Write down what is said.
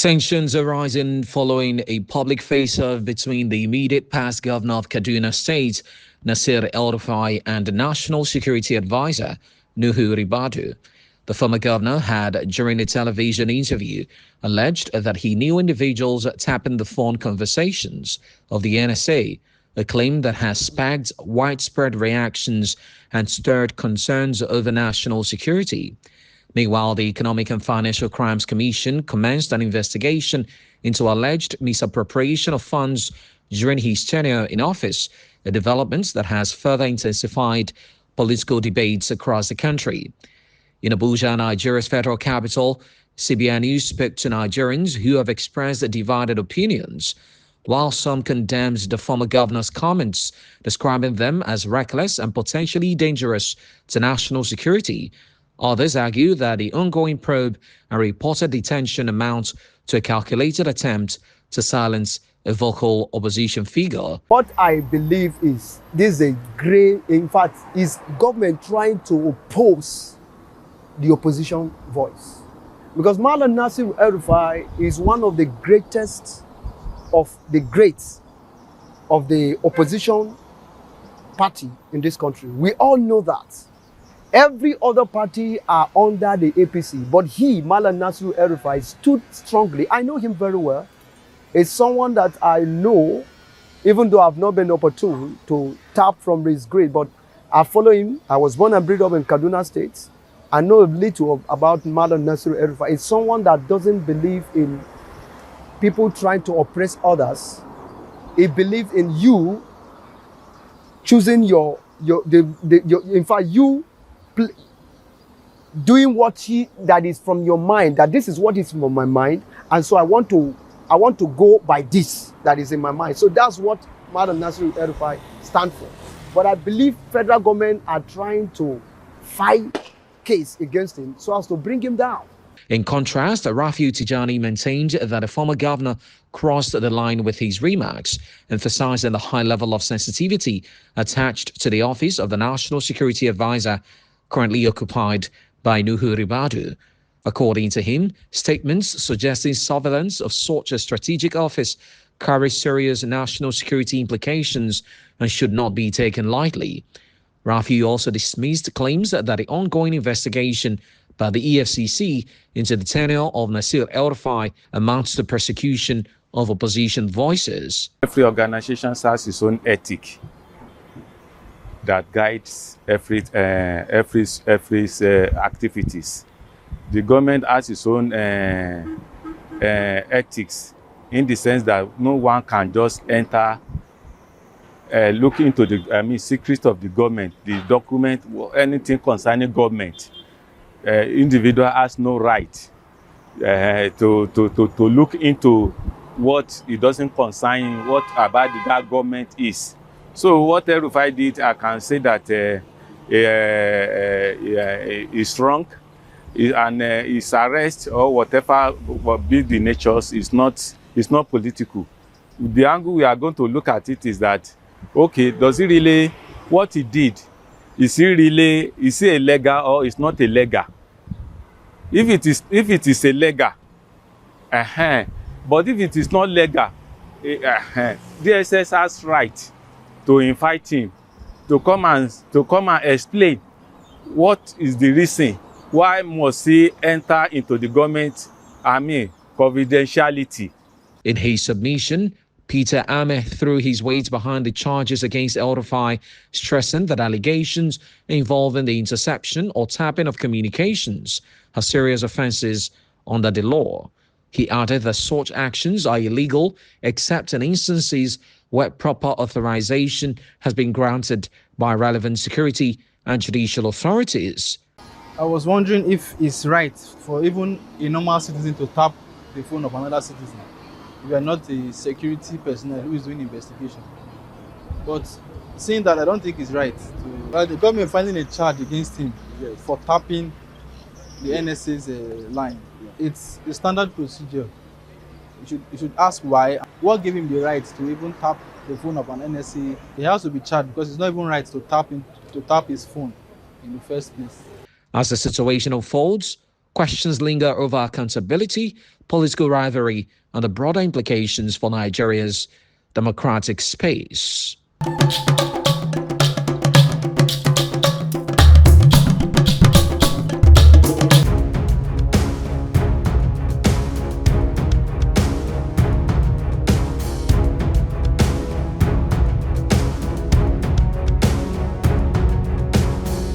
Tensions are rising following a public face-off between the immediate past governor of Kaduna State, Nasir El-Rufai, and the National Security Advisor, Nuhu Ribadu. The former governor had, during a television interview, alleged that he knew individuals tapping the phone conversations of the NSA, a claim that has sparked widespread reactions and stirred concerns over national security. Meanwhile, the Economic and Financial Crimes Commission commenced an investigation into alleged misappropriation of funds during his tenure in office, a development that has further intensified political debates across the country. In Abuja, Nigeria's federal capital, CBN News spoke to Nigerians who have expressed divided opinions. While some condemns the former governor's comments, describing them as reckless and potentially dangerous to national security, others argue that the ongoing probe and reported detention amount to a calculated attempt to silence a vocal opposition figure. What I believe is this is a grey, in fact, is government trying to oppose the opposition voice. Because Malam Nasir El-Rufai is one of the greatest of the greats of the opposition party in this country. We all know that. Every other party are under the APC, but he, Malam Nasir El-Rufai, stood strongly. I know him very well. It's someone that I know, even though I've not been opportune to tap from his grade, but I follow him. I was born and bred up in Kaduna State. I know a little about Malam Nasir El-Rufai. It's someone that doesn't believe in people trying to oppress others. He believes in you choosing in fact, you doing that is from your mind, that this is what is from my mind, and so I want to go by this that is in my mind. So that's what Malam Nasir El-Rufai stand for. But I believe federal government are trying to fight case against him so as to bring him down. In contrast, Rafiu Tijani maintained that the former governor crossed the line with his remarks, emphasizing the high level of sensitivity attached to the office of the National Security Advisor, currently occupied by Nuhu Ribadu. According to him, statements suggesting surveillance of such a strategic office carry serious national security implications and should not be taken lightly. Rafiu also dismissed claims that the ongoing investigation by the EFCC into the tenure of Nasir El-Rufai amounts to persecution of opposition voices. Every organization has its own ethic that guides every activities. The government has its own ethics, in the sense that no one can just enter, look into the secrets of the government, the document, anything concerning government. Individual has no right to look into what it doesn't concern, what about that government is. So what El-Rufai did, I can say that is wrong, and his arrest or whatever be the natures is not political. The angle we are going to look at it is that, okay, does he really, what he did, is he illegal or is not illegal? If it is illegal, but if it is not legal, DSS has right to invite him to come and explain what is the reason why must he enter into the government, confidentiality. In his submission, Peter Ame threw his weight behind the charges against El-Rufai, stressing that allegations involving the interception or tapping of communications are serious offenses under the law. He added that such actions are illegal except in instances where proper authorization has been granted by relevant security and judicial authorities. I was wondering if it's right for even a normal citizen to tap the phone of another citizen. We are not a security personnel who is doing investigation. But saying that, I don't think it's right. The government filing a charge against him for tapping the NSA's line. It's a standard procedure. You should ask why. What gave him the right to even tap the phone of an NSA? He has to be charged because it's not even right to tap his phone in the first place. As the situation unfolds, Questions linger over accountability, political rivalry, and the broader implications for Nigeria's democratic space.